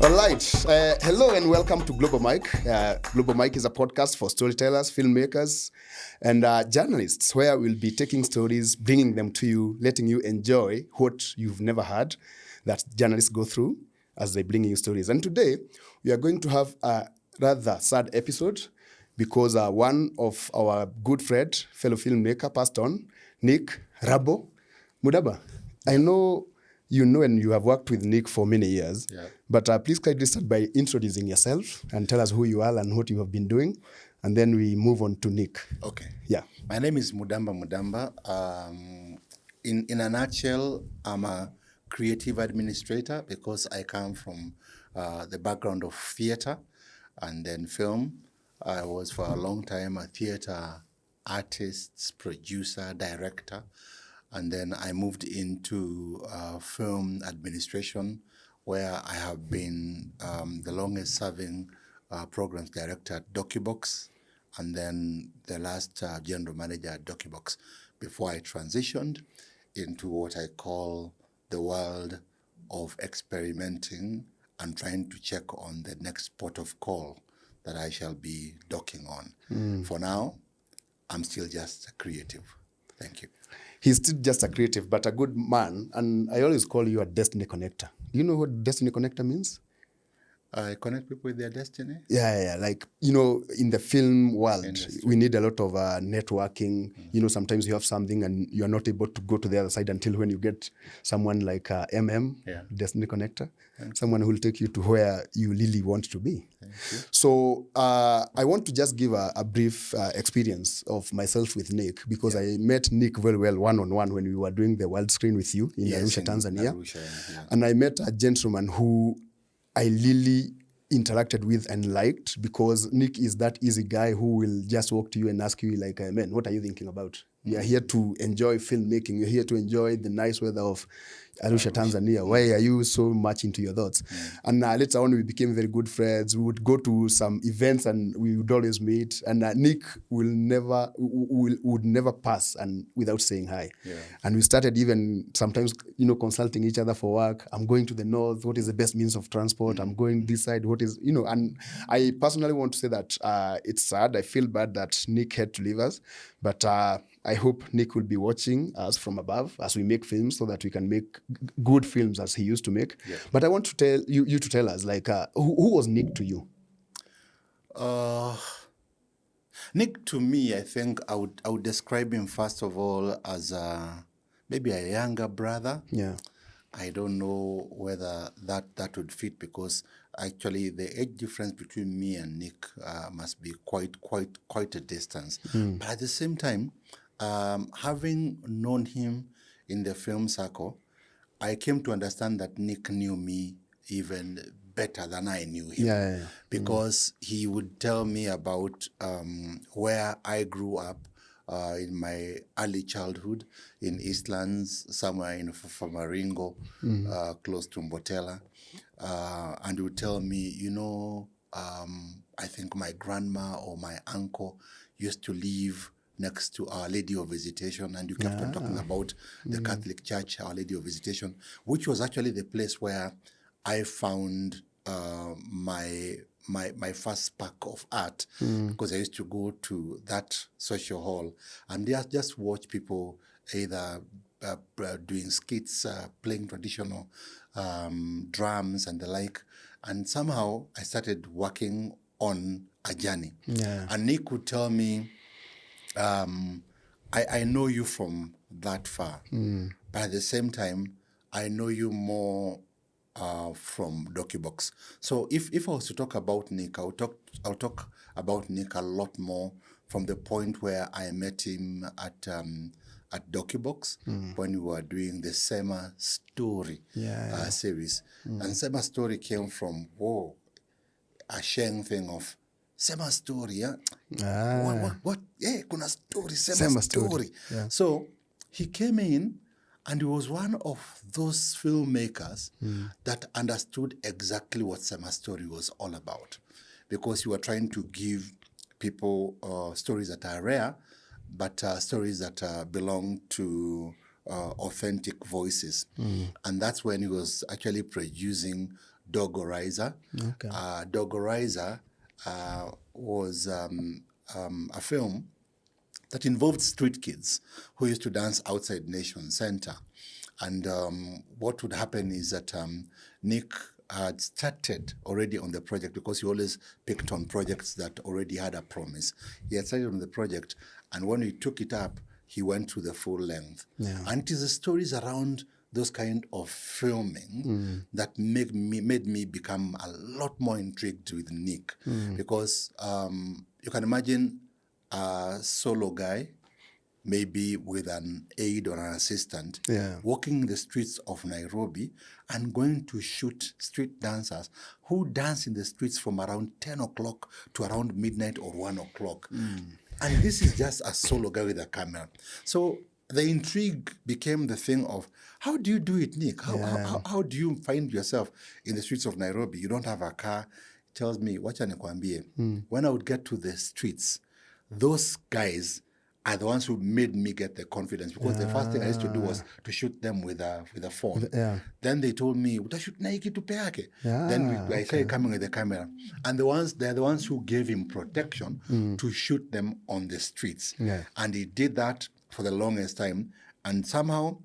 All right. Hello and welcome to Global Mic. Global Mic is a podcast for storytellers, filmmakers, and journalists where we'll be taking stories, bringing them to you, letting you enjoy what you've never heard that journalists go through as they bring you stories. And today, we are going to have a rather sad episode because one of our good friend, fellow filmmaker, passed on, Nick Rambo. Mudaba, I know you know and you have worked with Nick for many years, but please kindly start by introducing yourself and tell us who you are and what you have been doing, and then we move on to Nick. Okay. Yeah. My name is Mudamba. In a nutshell, I'm a creative administrator because I come from the background of theater and then film. I was for a long time a theater artist, producer, director. And then I moved into film administration, where I have been the longest serving programs director at DocuBox, and then the last general manager at DocuBox, before I transitioned into what I call the world of experimenting and trying to check on the next port of call that I shall be docking on. For now, I'm still just a creative. Thank you. He's still just a creative, but a good man, and I always call you a destiny connector. Do you know what destiny connector means? I connect people with their destiny. Yeah. Like, in the film world, Industry. we need a lot of networking. Sometimes you have something and you're not able to go to the other side until when you get someone like Destiny Connector, someone who will take you to where you really want to be. Thank you. So I want to just give a brief experience of myself with Nick, because I met Nick very well one-on-one when we were doing the world screen with you in Arusha, Tanzania. And I met a gentleman who I really interacted with and liked, because Nick is that easy guy who will just walk to you and ask you like, man, what are you thinking about? We are here to enjoy filmmaking. You're here to enjoy the nice weather of Arusha, Tanzania. Why are you so much into your thoughts? And later on, we became very good friends. We would go to some events and we would always meet. And Nick would never pass and without saying hi. And we started even sometimes, consulting each other for work. I'm going to the north. What is the best means of transport? I'm going this side. What is, and I personally want to say that it's sad. I feel bad that Nick had to leave us. But I hope Nick will be watching us from above as we make films, so that we can make good films as he used to make. But I want to tell you to tell us, like, who was Nick to you? Nick, to me, I think I would describe him first of all as maybe a younger brother. Yeah. I don't know whether that would fit, because actually the age difference between me and Nick must be quite a distance. But at the same time, having known him in the film circle, I came to understand that Nick knew me even better than I knew him. Because he would tell me about where I grew up in my early childhood in Eastlands, somewhere in Famaringo, close to Mbotela. And he would tell me, I think my grandma or my uncle used to live next to Our Lady of Visitation, and you kept on talking about the Catholic Church, Our Lady of Visitation, which was actually the place where I found my first spark of art, because I used to go to that social hall and just watch people either doing skits, playing traditional drums and the like. And somehow I started working on a journey. And Nick would tell me, I know you from that far, but at the same time, I know you more from DocuBox. So if I was to talk about Nick, I'll talk about Nick a lot more from the point where I met him at DocuBox when we were doing the Sema Story series. And Sema Story came from a Sheng thing of Sema Story, yeah? What? Yeah, kuna story, Sema Story. Yeah. So he came in, and he was one of those filmmakers that understood exactly what Sema Story was all about, because you were trying to give people stories that are rare, but stories that belong to authentic voices. And that's when he was actually producing Dogorizer. Okay. Dogorizer was a film that involved street kids who used to dance outside Nation Center. And what would happen is that Nick had started already on the project because he always picked on projects that already had a promise. He had started on the project, and when he took it up, he went to the full length. Yeah. And it is the stories around those kind of filming that made me become a lot more intrigued with Nick. Because you can imagine a solo guy, maybe with an aide or an assistant, walking the streets of Nairobi and going to shoot street dancers who dance in the streets from around 10 o'clock to around midnight or 1 o'clock. And this is just a solo guy with a camera. So the intrigue became the thing of, how do you do it, Nick? How do you find yourself in the streets of Nairobi? You don't have a car. It tells me, wacha nikwambie, when I would get to the streets, those guys are the ones who made me get the confidence, because the first thing I used to do was to shoot them with a phone. Then they told me, utashoot na hiki tupe yake. Then I started coming with the camera. And they're the ones who gave him protection to shoot them on the streets. And he did that for the longest time. And somehow,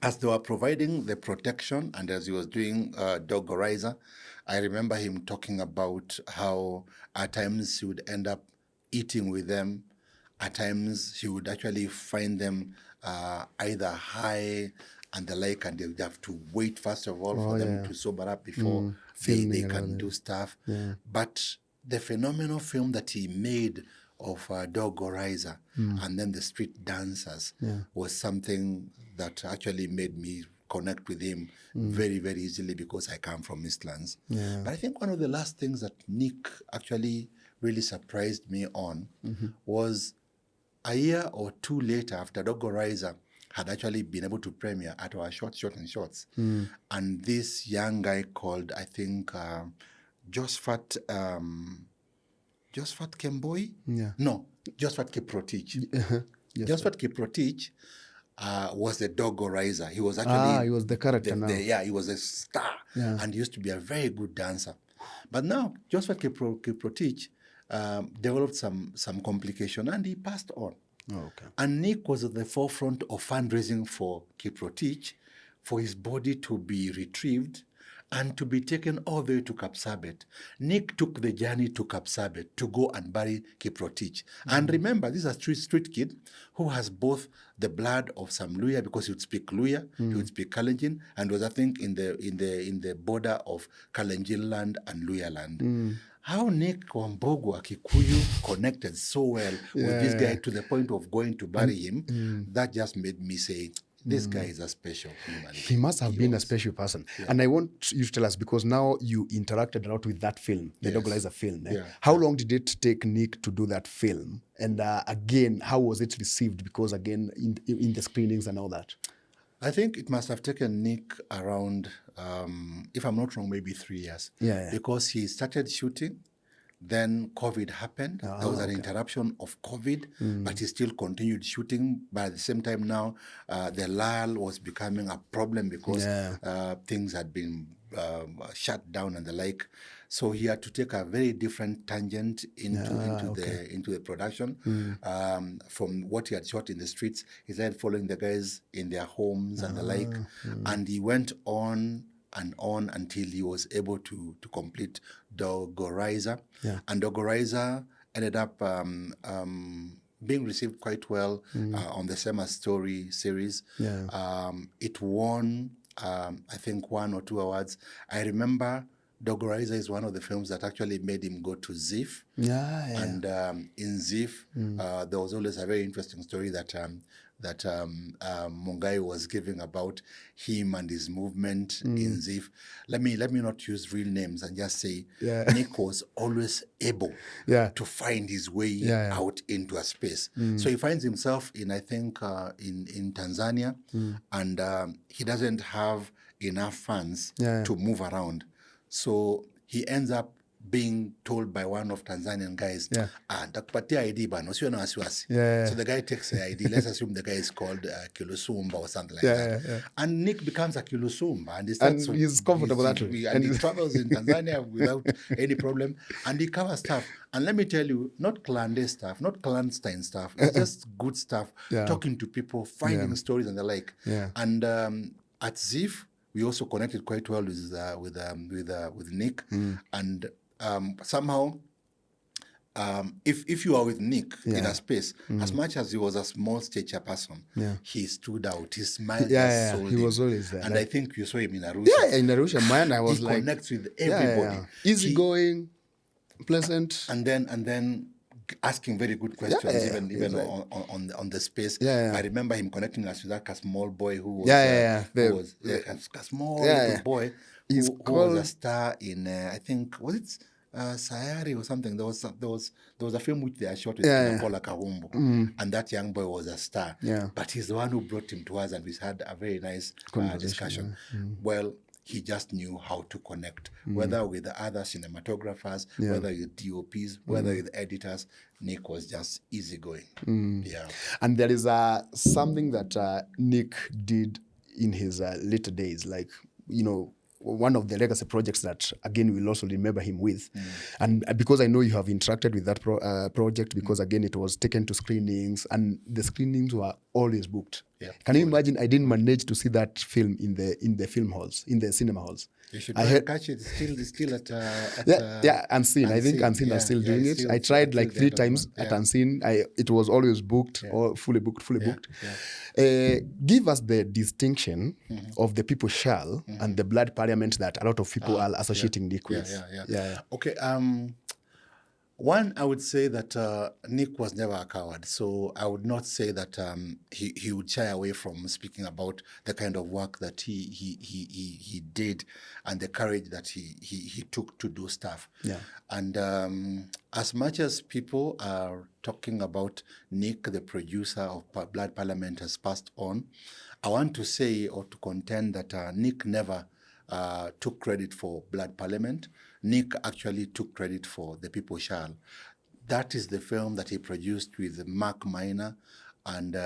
as they were providing the protection and as he was doing Dogorizer, I remember him talking about how at times he would end up eating with them. At times, he would actually find them either high and the like, and they would have to wait, first of all, for them to sober up before they can do stuff. But the phenomenal film that he made of Dogorizer and then the street dancers was something that actually made me connect with him very, very easily, because I come from Eastlands. But I think one of the last things that Nick actually really surprised me on was a year or two later, after Dogorizer had actually been able to premiere at our Short and Shorts. And this young guy called, I think, Josephat Kemboi? No, Josephat Kiprotich. Josephat Kiprotich was the Dogorizer. He was actually... he was the character now. He was a star. And he used to be a very good dancer. But now, Josephat Kiprotich developed some complication, and he passed on. And Nick was at the forefront of fundraising for Kiprotich, for his body to be retrieved and to be taken all the way to Kapsabet. Nick took the journey to Kapsabet to go and bury Kiprotich. And remember, this is a street kid who has both the blood of some Luya, because he would speak Luya, he would speak Kalenjin, and was, I think, in the border of Kalenjin land and Luya land. How Nick Wambugu, a Kikuyu, connected so well with this guy to the point of going to bury him, that just made me say, this guy is a special human. He must have been a special person. And I want you to tell us, because now you interacted a lot with that film, the Dogorizer film. How long did it take Nick to do that film? And again, how was it received? Because again, in the screenings and all that. I think it must have taken Nick around, if I'm not wrong, maybe 3 years. Because he started shooting, then COVID happened. There was an interruption of COVID, but he still continued shooting. But at the same time now, the lull was becoming a problem because things had been shut down and the like. So he had to take a very different tangent into the production. From what he had shot in the streets, he started following the guys in their homes and the like. And he went on and on until he was able to complete Dogorizer. And Dogorizer ended up being received quite well on the Sema Story series. It won, I think, 1 or 2 awards. I remember Dogorizer is one of the films that actually made him go to ZIF. And in ZIF, there was always a very interesting story that Mungai was giving about him and his movement in ZIF. Let me not use real names and just say Nick was always able to find his way out into a space. So he finds himself in, I think, in Tanzania, and he doesn't have enough funds to move around. So he ends up being told by one of Tanzanian guys, ndakupatia ID bana, usiwe na wasiwasi. So the guy takes the ID. Let's assume the guy is called Kilusumba or something like that. And Nick becomes a Kilusumba, and he's comfortable that way. And he travels in Tanzania without any problem, and he covers stuff. And let me tell you, not clandestine stuff, not clandestine stuff. It's just good stuff. Talking to people, finding stories and the like. And at ZIF, we also connected quite well with Nick, and somehow, if you are with Nick in a space, as much as he was a small stature person, he stood out. His smile he was always there. And I think you saw him in Arusha. Yeah, in Arusha, man, I was he like, connects with everybody. Easygoing, pleasant, and then asking very good questions, even on the space. I remember him connecting us with like a small boy who was a small little boy who was a star in I think was it Sayari or something. There was a film which they shot with Paula Kahumbu, and that young boy was a star. But he's the one who brought him to us, and we had a very nice discussion. Well, he just knew how to connect, whether with the other cinematographers, whether with DOPs, whether with editors. Nick was just easygoing. And there is something that Nick did in his later days, like, you know, one of the legacy projects that, again, we'll also remember him with. And because I know you have interacted with that project, because, again, it was taken to screenings, and the screenings were always booked. Can you imagine? I didn't manage to see that film in the film halls, in the cinema halls. You should catch it. Still at Unseen. I think Unseen are still doing it. I tried like 3 times at Unseen. It was always booked, or fully booked. Give us the distinction of the People Shall and the Blood Parliament that a lot of people are associating Nick with. Okay. One, I would say that Nick was never a coward, so I would not say that he would shy away from speaking about the kind of work that he did and the courage that he took to do stuff. And as much as people are talking about Nick, the producer of Blood Parliament, has passed on, I want to say or to contend that Nick never took credit for Blood Parliament. Nick actually took credit for The People Shall. That is the film that he produced with Mark Minor and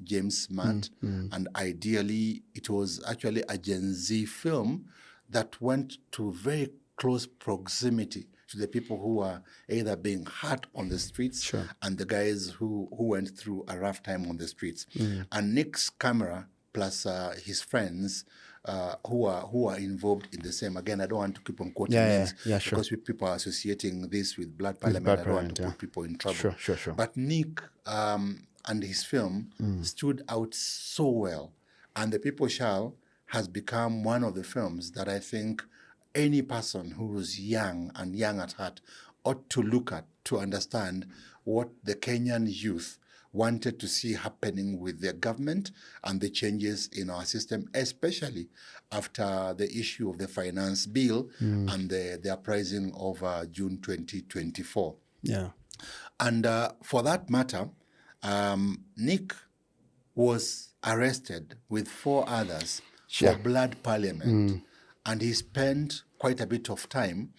James Smart. And ideally, it was actually a Gen Z film that went to very close proximity to the people who were either being hurt on the streets and the guys who went through a rough time on the streets. And Nick's camera plus his friends who are involved in the same. Again, I don't want to keep on quoting names because people are associating this with Blood Parliament. I don't want to put people in trouble. But Nick and his film stood out so well. And The People Shall has become one of the films that I think any person who is young and young at heart ought to look at to understand what the Kenyan youth wanted to see happening with their government and the changes in our system, especially after the issue of the finance bill and the uprising of June 2024. And for that matter, Nick was arrested with 4 others for Blood Parliament. And he spent quite a bit of time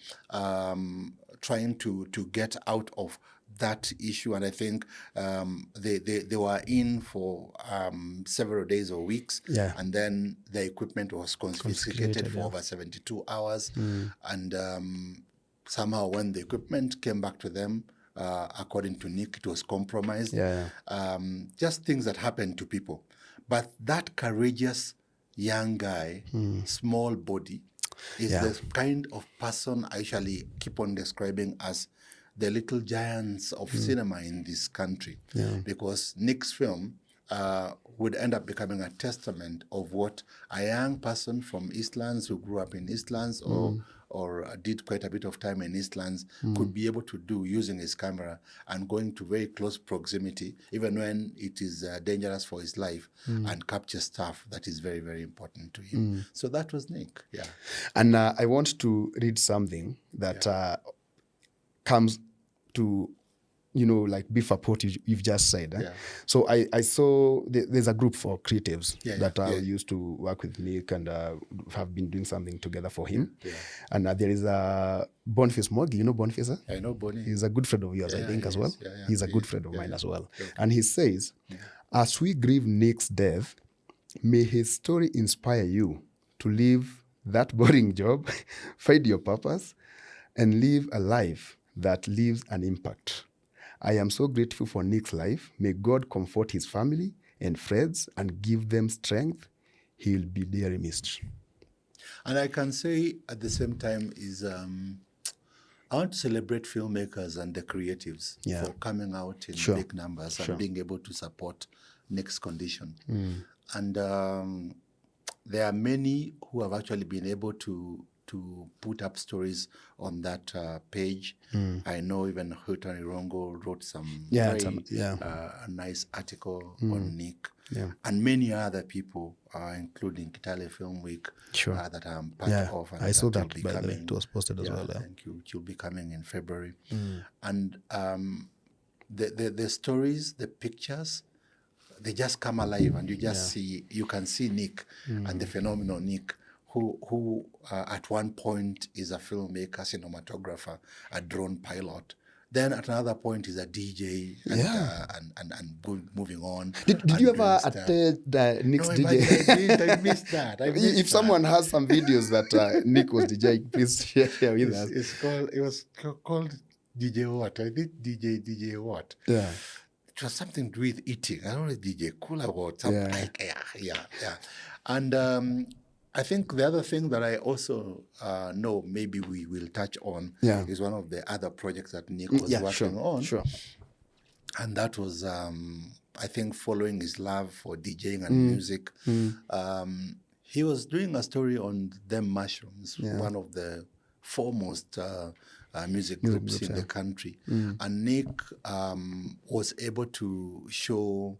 trying to get out of that issue, and I think they were in for several days or weeks, and then the equipment was confiscated for over 72 hours, and somehow when the equipment came back to them, according to Nick, it was compromised. Just things that happen to people. But that courageous young guy, small body, is the kind of person I usually keep on describing as the little giants of cinema in this country, because Nick's film would end up becoming a testament of what a young person from Eastlands who grew up in Eastlands or did quite a bit of time in Eastlands could be able to do using his camera and going to very close proximity, even when it is dangerous for his life, and capture stuff that is very, very important to him. So that was Nick. And I want to read something that comes to like beef up what you've just said. Yeah. So I saw there's a group for creatives that I yeah. used to work with Nick and have been doing something together for him. Yeah. And there is a Boniface Mogi. You know Boniface? I know Bonnie. He's a good friend of yours, I think, as well. He's a good friend of mine as well. And he says, as we grieve Nick's death, may his story inspire you to leave that boring job, find your purpose, and live a life that leaves an impact. I am so grateful for Nick's life. May God comfort his family and friends and give them strength. He will be dearly missed. And I can say at the same time is I want to celebrate filmmakers and the creatives for coming out in big numbers and being able to support Nick's condition. And there are many who have actually been able to put up stories on that page. I know even Hutani Rongo wrote some a nice article on Nick. And many other people, including Kitale Film Week, that I'm part of. And I saw that, will be by the way. coming. It was posted as well. Thank you. It will be coming in February. And the stories, the pictures, they just come alive, and you just you can see Nick and the phenomenal Nick, who at one point is a filmmaker, cinematographer, a drone pilot. Then at another point is a DJ and moving on. Did you ever attend Nick's DJ? I missed that. If someone has some videos that Nick was DJing, please share with us. It was called DJ what? I did DJ what? Yeah. It was something to do with eating. I don't know, DJ Cooler or something like And I think the other thing that I also know maybe we will touch on is one of the other projects that Nick was working on. Sure. And that was, I think, following his love for DJing and music. He was doing a story on Them Mushrooms, one of the foremost music groups in the country. And Nick was able to show,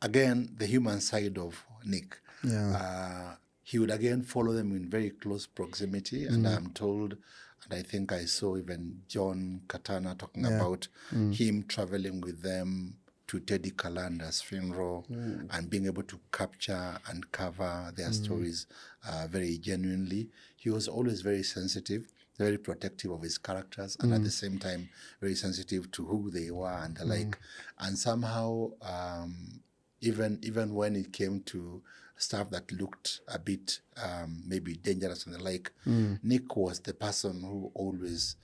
again, the human side of Nick. He would again follow them in very close proximity. And I'm told, and I think I saw even John Katana talking about him traveling with them to Teddy Kalanda's funeral and being able to capture and cover their stories very genuinely. He was always very sensitive, very protective of his characters, and at the same time very sensitive to who they were and the like. And somehow, even when it came to stuff that looked a bit maybe dangerous and the like, Nick was the person who always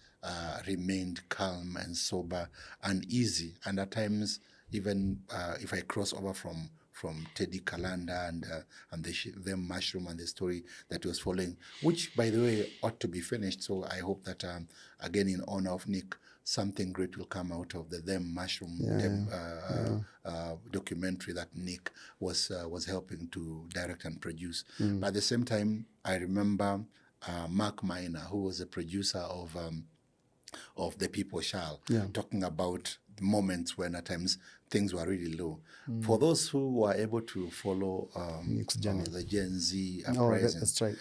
remained calm and sober and easy. And at times, even if I cross over from Teddy Kalanda and them Mushroom and the story that he was following, which, by the way, ought to be finished. So I hope that, again, in honor of Nick, something great will come out of the Them Mushroom documentary that Nick was helping to direct and produce. But at the same time, I remember Mark Miner, who was a producer of The People Shall, talking about moments when at times things were really low. For those who were able to follow the Gen Z uprising, that's right.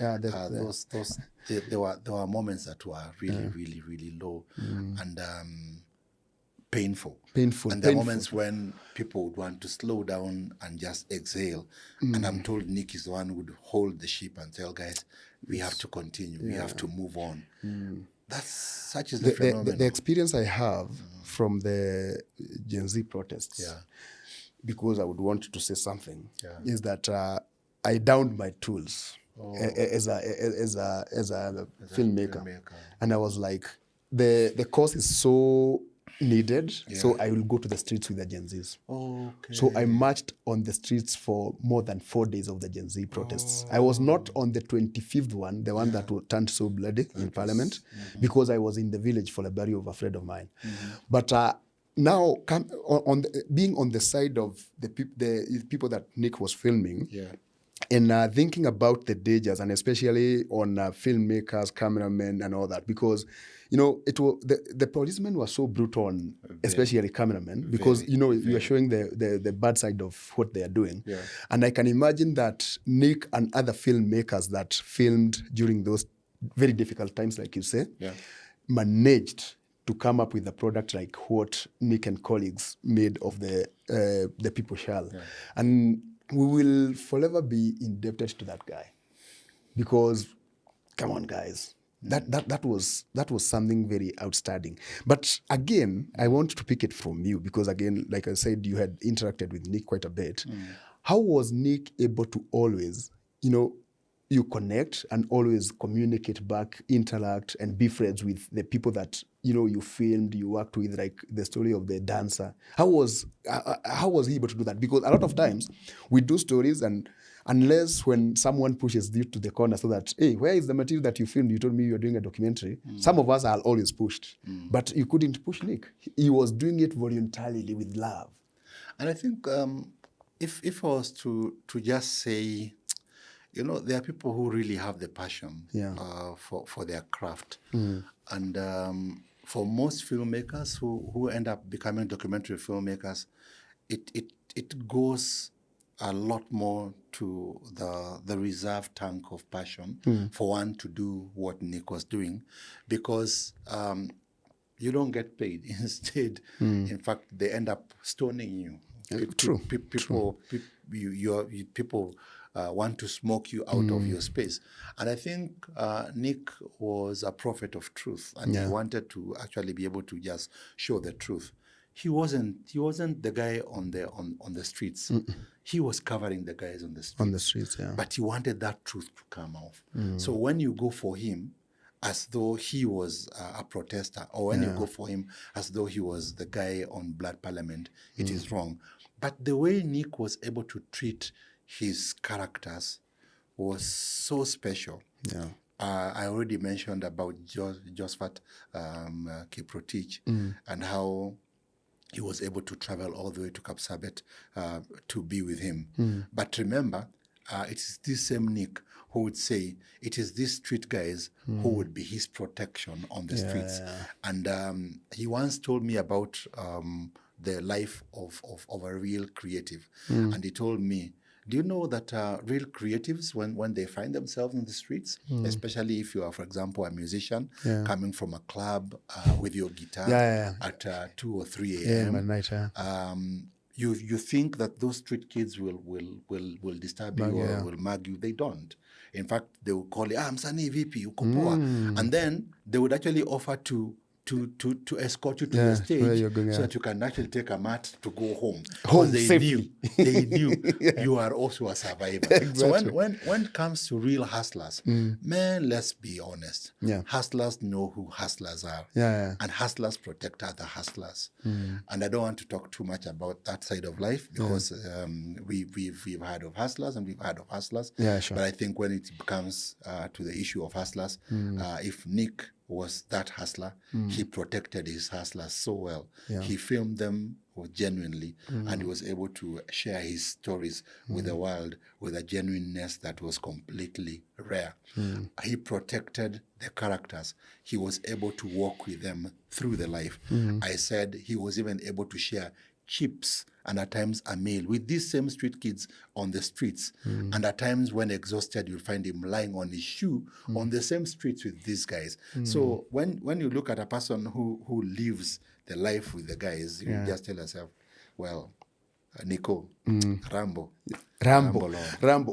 There were moments that were really, really, really low and painful. And there are moments when people would want to slow down and just exhale. And I'm told Nick is the one who would hold the ship and tell guys, we have to continue, we have to move on. That's such is the phenomenon. The experience I have from the Gen Z protests, because I would want to say something, is that I downed my tools as a filmmaker. And I was like, the cause is so needed, so I will go to the streets with the Gen Zs. So I marched on the streets for more than 4 days of the Gen Z protests. I was not on the 25th one, the one that turned so bloody in Parliament, because I was in the village for the burial of a friend of mine. But now, being on the side of the people that Nick was filming, and thinking about the dangers, and especially on filmmakers, cameramen, and all that, because it was the policemen were so brutal on, especially cameramen, because you are showing the bad side of what they are doing, and I can imagine that Nick and other filmmakers that filmed during those very difficult times, like you say, managed to come up with a product like what Nick and colleagues made of the People Shall. Yeah. And we will forever be indebted to that guy. Because, come on, guys, that was something very outstanding. But again, I want to pick it from you because, again, like I said, you had interacted with Nick quite a bit. How was Nick able to always, you connect and always communicate back, interact, and be friends with the people that you filmed, you worked with, like the story of the dancer? How was he able to do that? Because a lot of times we do stories, and unless when someone pushes you to the corner so that, hey, where is the material that you filmed? You told me you were doing a documentary. Some of us are always pushed, but you couldn't push Nick. He was doing it voluntarily with love. And I think if I was to just say, there are people who really have the passion for their craft. And for most filmmakers who end up becoming documentary filmmakers, it goes a lot more to the reserve tank of passion for one to do what Nick was doing, because you don't get paid. Instead, in fact, they end up stoning you. True. People want to smoke you out of your space. And I think Nick was a prophet of truth, and he wanted to actually be able to just show the truth. He wasn't the guy on the streets. He was covering the guys on the streets. On the streets, yeah. But he wanted that truth to come out. So when you go for him as though he was a protester, or when you go for him as though he was the guy on Blood Parliament, it is wrong. But the way Nick was able to treat his characters was so special. Yeah. I already mentioned about Josephat Kiprotich and how he was able to travel all the way to Kapsabet to be with him. But remember, it is this same Nick who would say it is these street guys who would be his protection on the streets. And he once told me about the life of a real creative. And he told me, do you know that real creatives, when they find themselves in the streets, especially if you are, for example, a musician coming from a club with your guitar at 2 or 3 a.m., at night, you think that those street kids will disturb you or will mug you. They don't. In fact, they will call you, Msanii vipi, uko poa. And then they would actually offer to escort you to the stage so that you can actually take a mat to go home. They knew you are also a survivor. Exactly. So when it comes to real hustlers, man, let's be honest. Hustlers know who hustlers are. And hustlers protect other hustlers. And I don't want to talk too much about that side of life because we've heard of hustlers and we've heard of hustlers. But I think when it comes to the issue of hustlers, if Nick was that hustler, he protected his hustlers so well. He filmed them genuinely, and he was able to share his stories with the world with a genuineness that was completely rare. He protected the characters. He was able to walk with them through the life. I said he was even able to share chips and at times a meal with these same street kids on the streets. And at times when exhausted, you'll find him lying on his shoe on the same streets with these guys. So when you look at a person who lives the life with the guys, you just tell yourself, well, Nico, Rambo.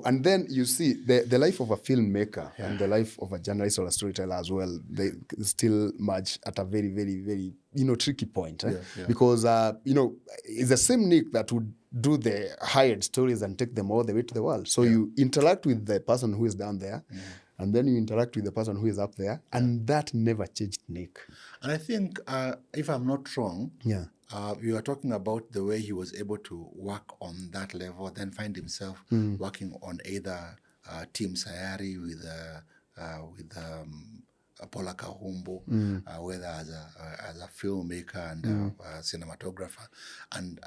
And then you see the life of a filmmaker and the life of a journalist or a storyteller as well, they still merge at a very, very, very, tricky point. Because, it's the same Nick that would do the hired stories and take them all the way to the world. So you interact with the person who is down there, and then you interact with the person who is up there, and that never changed Nick. And I think, if I'm not wrong, we were talking about the way he was able to work on that level, then find himself working on either Team Sayari with Paula Kahumbo, whether as a filmmaker and a cinematographer, and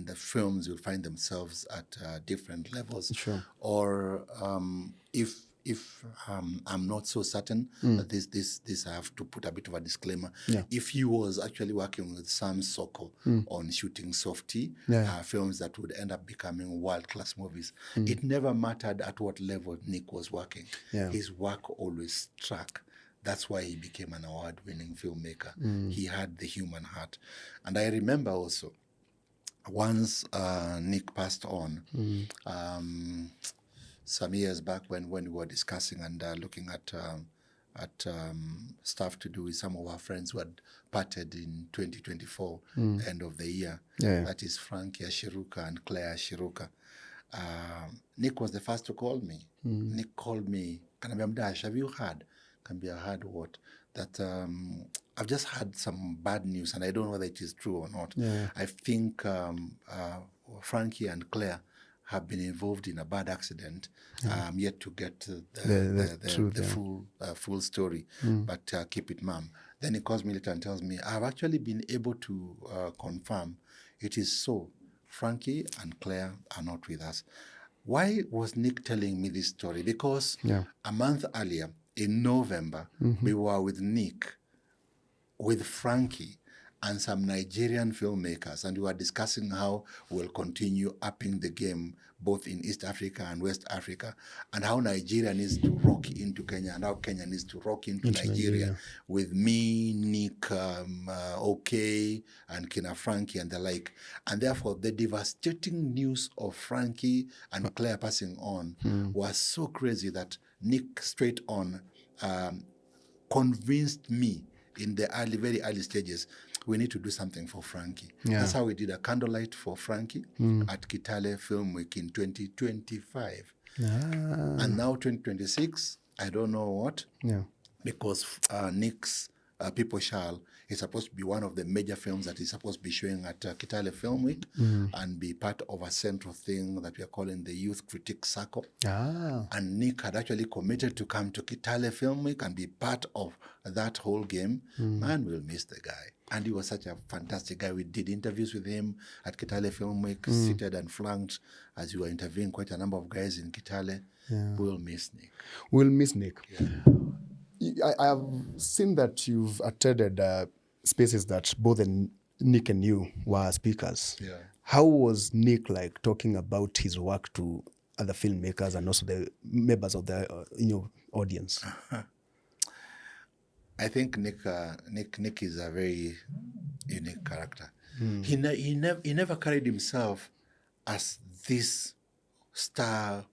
the films will find themselves at different levels. Or if I'm not so certain that this I have to put a bit of a disclaimer. If he was actually working with Sam Soko on shooting Softy, films that would end up becoming world-class movies, it never mattered at what level Nick was working. His work always struck That's why he became an award-winning filmmaker. He had the human heart. And I remember also, once Nick passed on, some years back when we were discussing and looking at stuff to do with some of our friends who had parted in 2024, end of the year. Yeah. That is Frankie Ashiruka and Claire Ashiruka. Nick was the first to call me. Nick called me, Kanambia Mdash, have you heard? Kanambia, heard what? That I've just had some bad news and I don't know whether it is true or not. Yeah. I think Frankie and Claire have been involved in a bad accident. Yet to get the full story, but keep it mum. Then he calls me later and tells me, I've actually been able to confirm it is so. Frankie and Claire are not with us. Why was Nick telling me this story? Because a month earlier, in November, we were with Nick, with Frankie, and some Nigerian filmmakers, and we were discussing how we'll continue upping the game both in East Africa and West Africa, and how Nigeria needs to rock into Kenya, and how Kenya needs to rock into Nigeria, with me, Nick, OK, and Kina Frankie and the like. And therefore, the devastating news of Frankie and Claire passing on was so crazy that Nick straight on convinced me in the very early stages, we need to do something for Frankie. That's how we did a candlelight for Frankie at Kitale Film Week in 2025. And now 2026, I don't know what, because Nick's People Shall is supposed to be one of the major films that is supposed to be showing at Kitale Film Week and be part of a central thing that we are calling the Youth Critique Circle. And Nick had actually committed to come to Kitale Film Week and be part of that whole game. Man, we'll miss the guy. And he was such a fantastic guy. We did interviews with him at Kitale Film Week, seated and flanked as we were interviewing quite a number of guys in Kitale. We'll miss Nick. We'll miss Nick. I have seen that you've attended spaces that both Nick and you were speakers. How was Nick like talking about his work to other filmmakers and also the members of the audience? I think Nick is a very unique character. He never carried himself as this star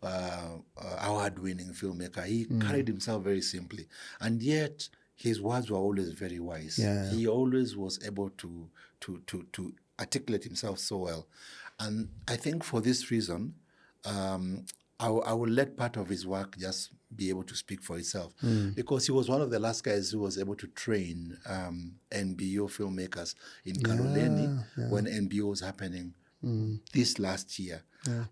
award-winning filmmaker. He carried himself very simply, and yet his words were always very wise. He always was able to articulate himself so well, and I think for this reason, I will let part of his work just be able to speak for itself, because he was one of the last guys who was able to train NBO filmmakers in Kaloleni when NBO was happening this last year.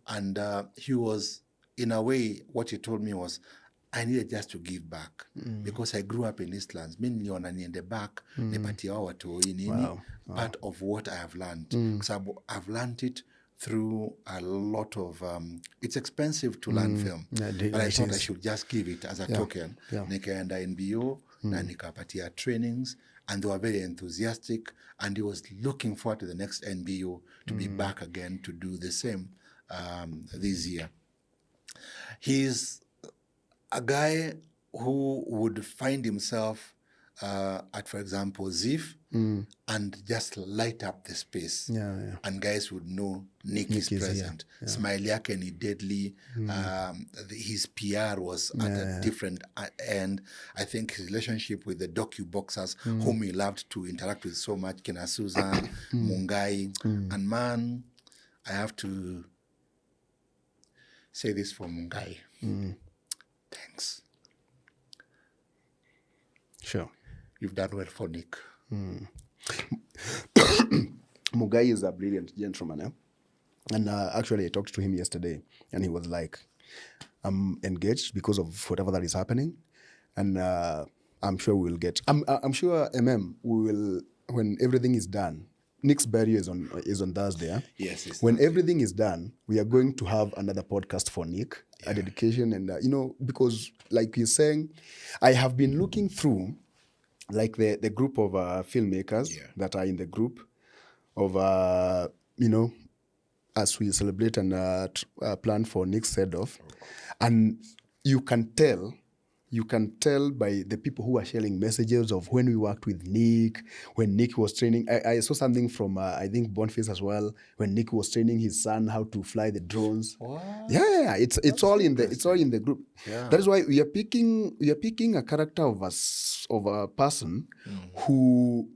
And he was, in a way, what he told me was, I needed just to give back because I grew up in Eastlands. Mi niliona niende back nipatie hao watu nini part of what I have learned. Because I've learned it through a lot of it's expensive to learn film, but I thought I should just give it as a token. Nikaenda NBO na nikapatia trainings, and they were very enthusiastic, and he was looking forward to the next NBO to be back again to do the same this year. He's a guy who would find himself at, for example, ZIF, and just light up the space. And guys would know Nick is present. Smile yake ni deadly. His PR was at a different end. I think his relationship with the docu-boxers, whom he loved to interact with so much, Kina Susan, Mungai. And man, I have to say this for Mungai. Thanks. Sure. You've done well for Nick. Mugai is a brilliant gentleman. And actually, I talked to him yesterday, and he was like, I'm engaged because of whatever that is happening. And I'm sure we'll get... I'm sure, we will, when everything is done, Nick's burial is on Thursday. Yes. When everything is done, we are going to have another podcast for Nick, a dedication. And, because like you're saying, I have been looking through like the group of filmmakers that are in the group of, as we celebrate and plan for Nick's send-off. And you can tell you can tell by the people who are sharing messages of when we worked with Nick, when Nick was training. I saw something from, I think, Boniface as well, when Nick was training his son how to fly the drones. What? Yeah, it's all in the group. Yeah. That is why we are picking a character of a person who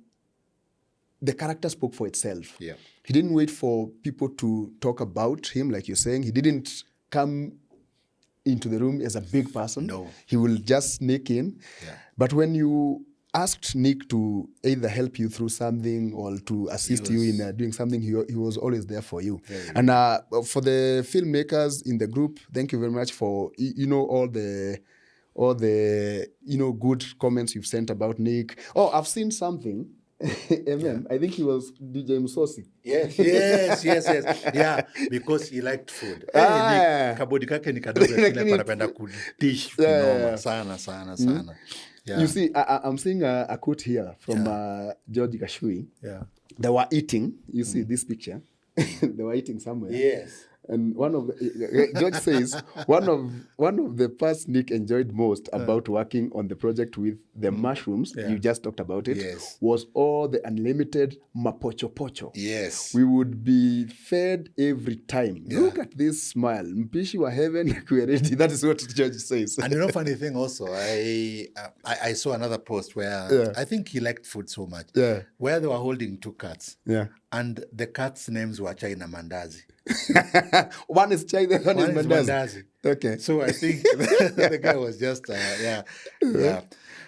the character spoke for itself. Yeah. He didn't wait for people to talk about him, like you're saying. He didn't come into the room as a big person. No. He will just sneak in. Yeah. But when you asked Nick to either help you through something or to assist you in doing something, he was always there for you. And for the filmmakers in the group, thank you very much for all the good comments you've sent about Nick. Oh, I've seen something. Amen. Yeah. I think he was DJ Msosi. Yes. Yeah, because he liked food. Kabodi kake ni kadogo lakini anapenda kudish kinoma sana. Yeah. You see, I'm seeing a quote here from George Gashui. Yeah. They were eating. You see this picture? They were eating somewhere. Yes. And George says one of the parts Nick enjoyed most about working on the project with the mushrooms, you just talked about it, was all the unlimited mapochopocho. Yes. We would be fed every time. Yeah. Look at this smile. Mpishi wa heaven, we're ready. That is what George says. And funny thing also, I saw another post where I think he liked food so much. Yeah. Where they were holding two cats. Yeah. And the cats' names were China Mandazi. One is China, one is Mandazi. Okay. So I think the guy was just, yeah.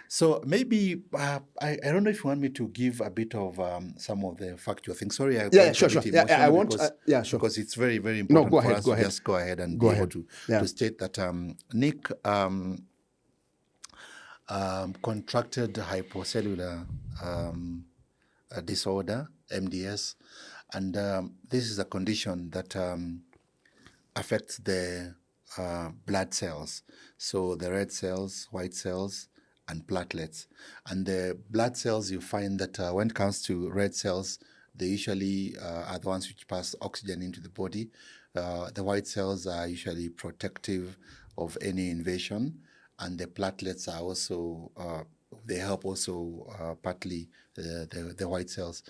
So maybe, I don't know if you want me to give a bit of some of the factual things. Sorry, sure. Yeah, I want, sure. Because it's very, very important for us to just go ahead and be able to state that Nick contracted hypocellular disorder, MDS, and this is a condition that affects the blood cells, so the red cells, white cells, and platelets. And the blood cells, you find that when it comes to red cells, they usually are the ones which pass oxygen into the body. The white cells are usually protective of any invasion, and the platelets are also they help also partly the white cells.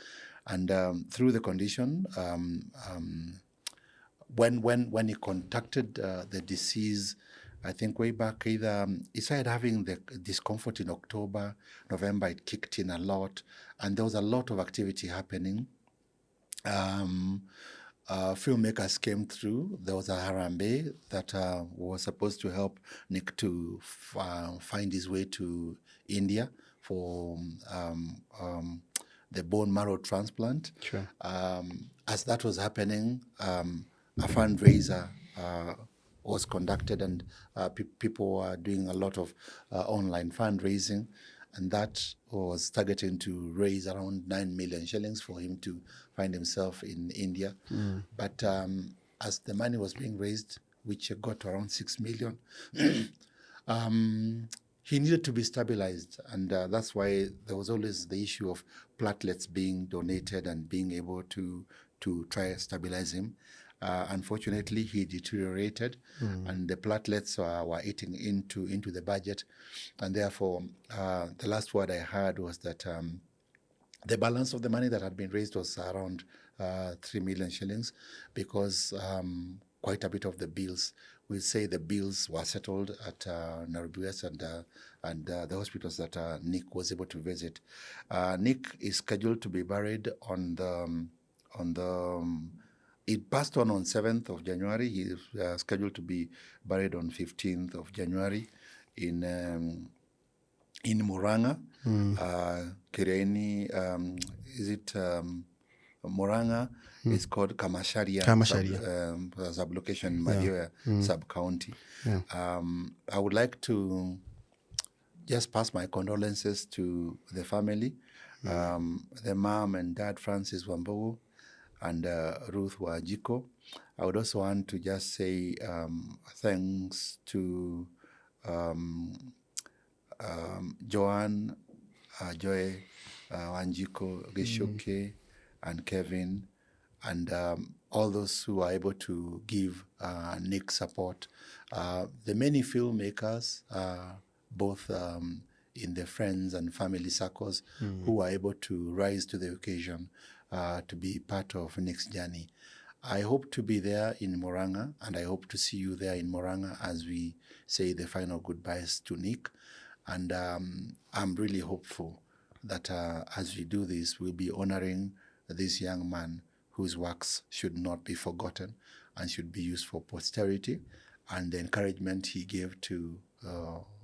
And through the condition, when he contacted the disease, I think way back either he started having the discomfort in October, November, it kicked in a lot, and there was a lot of activity happening. Filmmakers came through. There was a Harambe that was supposed to help Nick to find his way to India for the bone marrow transplant. Sure. As that was happening, a fundraiser was conducted, and people were doing a lot of online fundraising, and that was targeting to raise around 9 million shillings for him to find himself in India. But as the money was being raised, which got to around 6 million, he needed to be stabilized, and that's why there was always the issue of platelets being donated and being able to try to stabilize him. Unfortunately, he deteriorated, and the platelets were eating into the budget, and therefore, the last word I heard was that the balance of the money that had been raised was around 3 million shillings, because quite a bit of the bills, we say the bills were settled at Nairobi West and the hospitals that Nick was able to visit. Nick is scheduled to be buried on the it passed on 7th of January. He is scheduled to be buried on 15th of January in Murang'a. Kireni, is it Murang'a? It's called Kamasharia. Sub-location, Maria sub-county. Yeah. I would like to just pass my condolences to the family, the mom and dad, Francis Wambugu, and Ruth Wajiko. I would also want to just say thanks to Joanne, Joy, Wanjiko, Gishoke, and Kevin, and all those who are able to give Nick support. The many filmmakers, both in the friends and family circles who are able to rise to the occasion to be part of Nick's journey. I hope to be there in Moranga, and I hope to see you there in Moranga as we say the final goodbyes to Nick. And I'm really hopeful that as we do this, we'll be honoring this young man whose works should not be forgotten and should be used for posterity, and the encouragement he gave to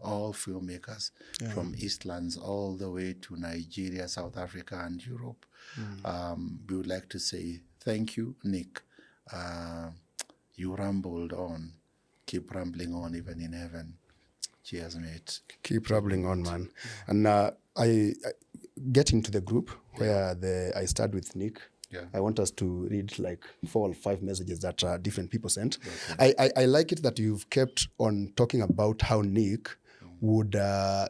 all filmmakers from Eastlands all the way to Nigeria, South Africa, and Europe. We would like to say thank you, Nick. You rambled on. Keep rambling on even in heaven. Cheers, mate. Keep rambling on, man. And I get into the group where I start with Nick. Yeah. I want us to read like 4 or 5 messages that different people sent. Okay. I like it that you've kept on talking about how Nick would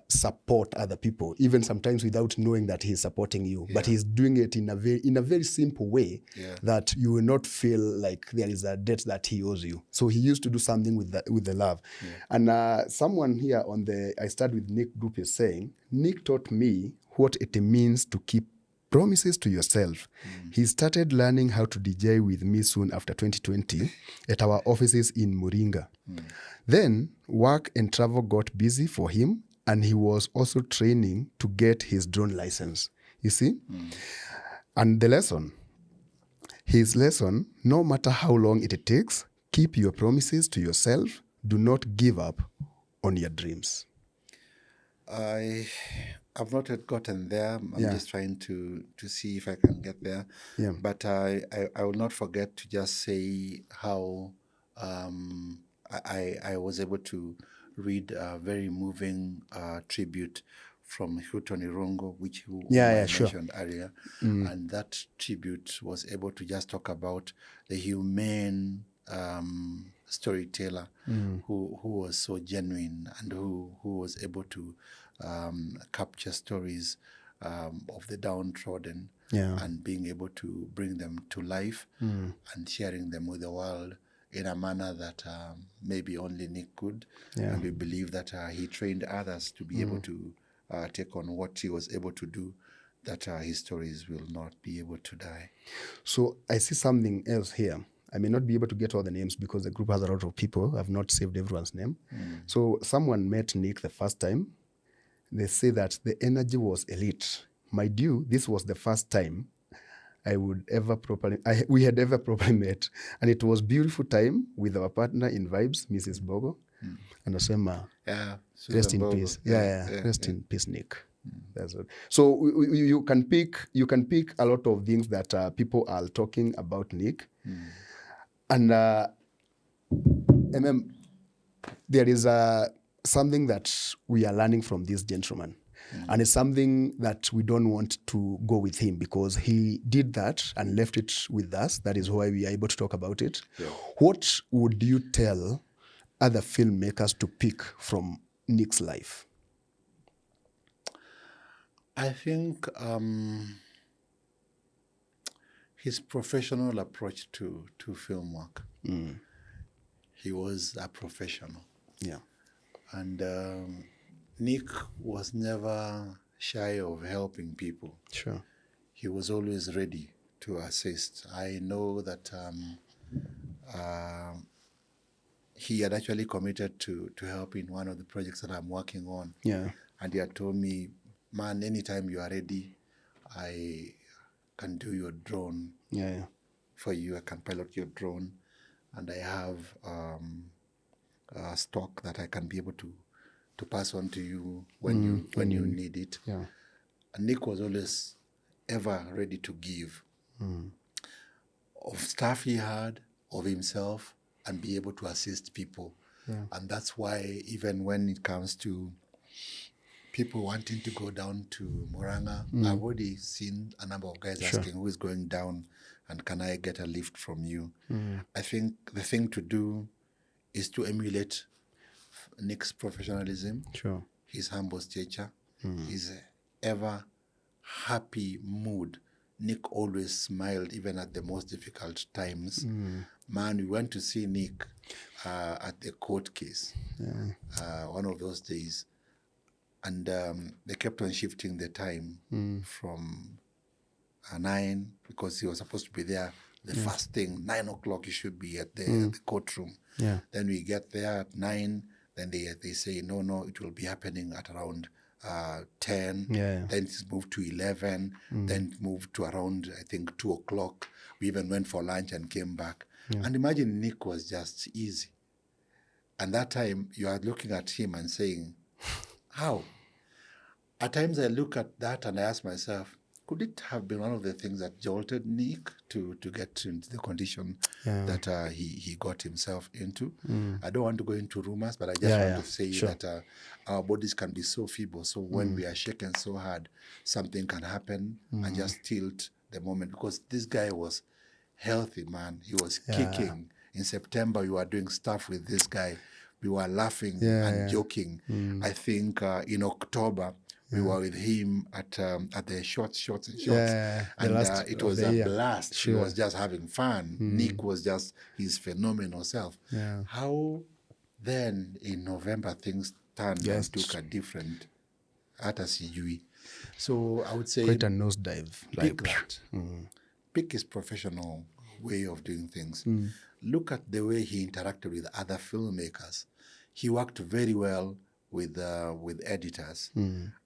support other people, even sometimes without knowing that he's supporting you. But he's doing it in a very simple way that you will not feel like there is a debt that he owes you. So he used to do something with the love. Yeah. And someone here on the I Start With Nick group is saying, Nick taught me what it means to keep promises to yourself. He started learning how to DJ with me soon after 2020 at our offices in Moringa. Then work and travel got busy for him, and he was also training to get his drone license. You see? And his lesson, no matter how long it takes, keep your promises to yourself. Do not give up on your dreams. I've not yet gotten there. I'm just trying to see if I can get there. Yeah. But I will not forget to just say how I was able to read a very moving tribute from Hilton Irongo, which I mentioned earlier. And that tribute was able to just talk about the humane storyteller who was so genuine and who was able to capture stories of the downtrodden and being able to bring them to life and sharing them with the world in a manner that maybe only Nick could. And we believe that he trained others to be able to take on what he was able to do, that his stories will not be able to die. So I see something else here. I may not be able to get all the names because the group has a lot of people. I've not saved everyone's name. So someone met Nick the first time. They say that the energy was elite. Mind you, this was the first time we had ever properly met. And it was beautiful time with our partner in Vibes, Mrs. Bogo. And Asema, rest in peace. Rest in peace, Nick. That's it. So you can pick a lot of things that people are talking about Nick. And there is something that we are learning from this gentleman. And it's something that we don't want to go with him because he did that and left it with us. That is why we are able to talk about it. What would you tell other filmmakers to pick from Nick's life? I think his professional approach to film work. He was a professional. Yeah. And Nick was never shy of helping people. Sure. He was always ready to assist. I know that he had actually committed to help in one of the projects that I'm working on. Yeah. And he had told me, man, anytime you are ready, I can do your drone for you. I can pilot your drone. And I have a stock that I can be able to pass on to you when you need it. Yeah. And Nick was always ever ready to give of stuff he had, of himself, and be able to assist people. Yeah. And that's why even when it comes to people wanting to go down to Moranga, I've already seen a number of guys asking who is going down and can I get a lift from you? I think the thing to do is to emulate Nick's professionalism, his humble stature, his ever happy mood. Nick always smiled even at the most difficult times. Man, we went to see Nick at the court case one of those days, And they kept on shifting the time from 9, because he was supposed to be there the first thing. 9 o'clock he should be at the courtroom. Yeah. Then we get there at 9. Then they say, no, it will be happening at around 10. Yeah. Then it's moved to 11. Then it moved to around, I think, 2 o'clock. We even went for lunch and came back. And imagine Nick was just easy. And that time you are looking at him and saying, how? At times I look at that and I ask myself, could it have been one of the things that jolted Nick to get into the condition that he got himself into? I don't want to go into rumors, but I just want to say that our bodies can be so feeble. So when we are shaken so hard, something can happen and just tilt the moment. Because this guy was healthy, man. He was kicking. In September, we were doing stuff with this guy. We were laughing and joking. I think in October, we were with him at the shots. And it was a blast. He was just having fun. Nick was just his phenomenal self. How then in November things turned and took a different hata sijui. So I would say quite a nosedive. Pick that. Pick his professional way of doing things. Look at the way he interacted with other filmmakers. He worked very well with editors.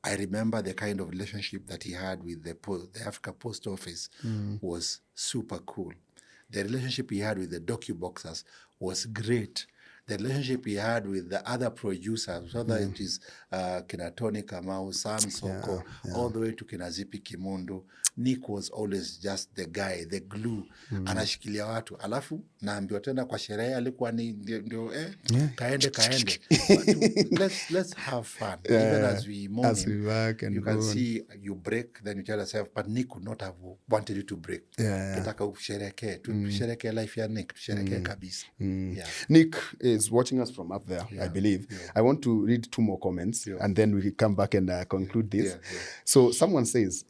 I remember the kind of relationship that he had with the Africa Post Office was super cool. The relationship he had with the docu-boxers was great. The relationship he had with the other producers, whether it is Kina Tony Kamau, Sam Soko, all the way to Kina Zipi Kimondo, Nick was always just the guy, the glue. Anashikilia watu. Alafu, naambiwa tena kwa sherehe alikuwa ni ndio kaende. But let's have fun. Even as we mourn as we work and you can see you break, then you tell yourself, but Nick would not have wanted you to break. Tutaka ushereke, tushereke life ya Nick, tushereke kabisa. Nick is watching us from up there, I believe. I want to read 2 more comments and then we come back and conclude this. So someone says,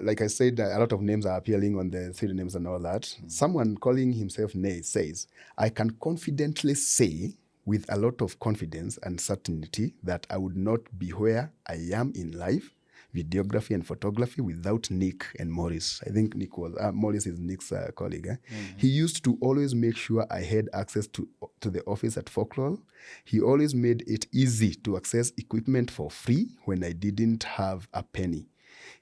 like I said, a lot of names are appearing on the 3 names and all that. Someone calling himself Nay says, I can confidently say with a lot of confidence and certainty that I would not be where I am in life, videography and photography, without Nick and Morris. I think Nick was, Morris is Nick's colleague. He used to always make sure I had access to the office at Folklore. He always made it easy to access equipment for free when I didn't have a penny.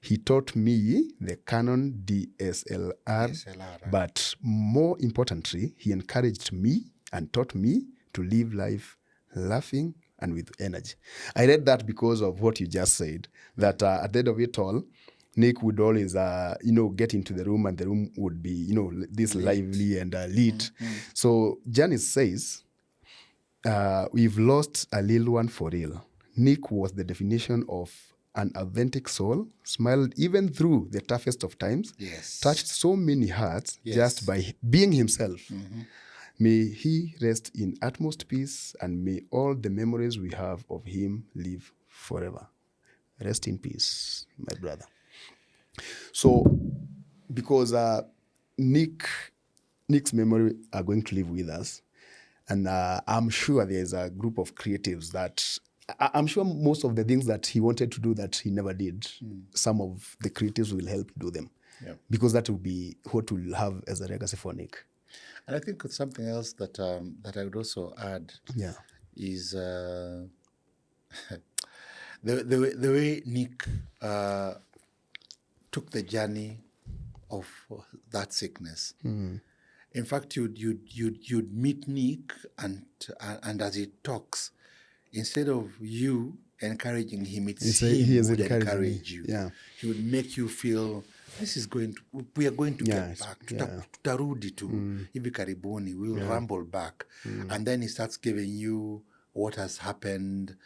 He taught me the Canon DSLR, but more importantly, he encouraged me and taught me to live life laughing and with energy. I read that because of what you just said, that at the end of it all, Nick would always, get into the room and the room would be, this lively and lit. So Janice says, we've lost a little one for real. Nick was the definition of an authentic soul, smiled even through the toughest of times, touched so many hearts just by being himself. May he rest in utmost peace, and may all the memories we have of him live forever. Rest in peace, my brother. So, because Nick's memory are going to live with us, and I'm sure there's a group of creatives that I'm sure most of the things that he wanted to do that he never did, some of the creatives will help do them. Because that will be what we'll have as a legacy for Nick. And I think something else that I would also add is the way Nick took the journey of that sickness. In fact, you'd meet Nick and as he talks, instead of you encouraging him, he would encourage you. He would make you feel we are going to get back. Tutarudi tu hivi karibuni. We will rumble back. And then he starts giving you what has happened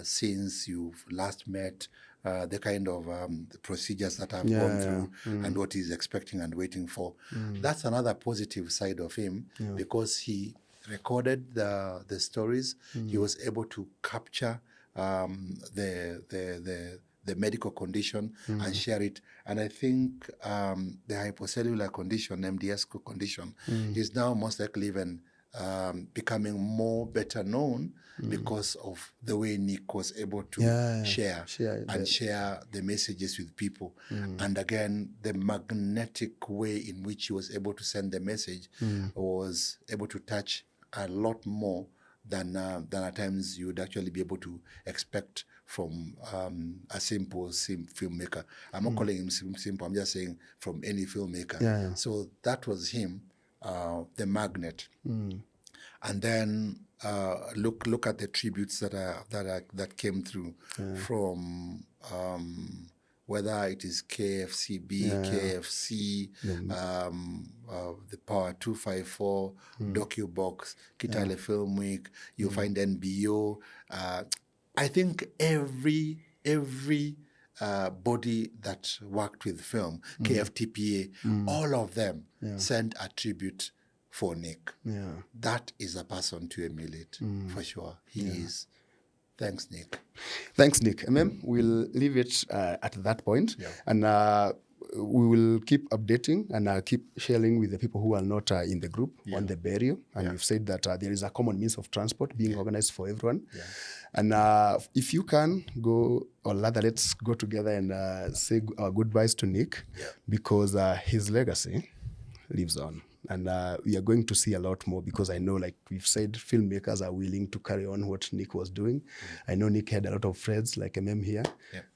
since you've last met, the kind of the procedures that I've gone through, and what he's expecting and waiting for. That's another positive side of him, because he recorded the stories. He was able to capture the medical condition and share it. And I think the hypocellular condition, MDS condition, is now most likely even becoming better known because of the way Nick was able to share the messages with people. And again, the magnetic way in which he was able to send the message was able to touch a lot more than at times you would actually be able to expect from a simple filmmaker. I'm not calling him simple, I'm just saying from any filmmaker. So that was him, the magnet. And then look at the tributes that came through from whether it is KFCB, KFC, the Power 254, DocuBox, Kitale Film Week, you find NBO. I think every body that worked with film, KFTPA, all of them sent a tribute for Nick. That is a person to emulate, for sure. He is. Thanks, Nick. Thanks, Nick. We'll leave it at that point. And we will keep updating and keep sharing with the people who are not in the group on the burial. And we've said that there is a common means of transport being organized for everyone. And if you can go, or rather, let's go together and say our goodbyes to Nick, because his legacy lives on. And we are going to see a lot more, because I know, like we've said, filmmakers are willing to carry on what Nick was doing. I know Nick had a lot of friends like here.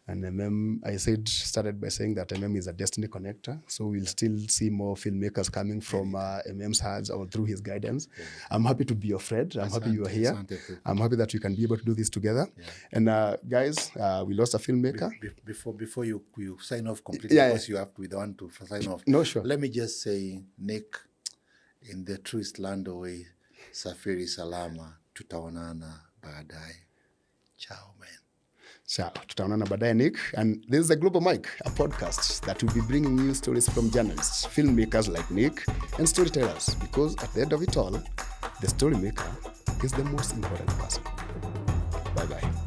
And I started by saying that is a destiny connector. So we'll still see more filmmakers coming from MM's hands or through his guidance. I'm happy to be your friend. I'm happy you are here. I'm happy that we can be able to do this together. And guys, we lost a filmmaker. Before you sign off completely, because we don't want to sign off. No, sure. Let me just say, Nick, in the truest land way, safiri salama, tutaonana baadaye. Ciao, man. Ciao, tutaonana baadaye, Nick. And this is the Global Mic, a podcast that will be bringing you stories from journalists, filmmakers like Nick, and storytellers. Because at the end of it all, the story maker is the most important person. Bye-bye.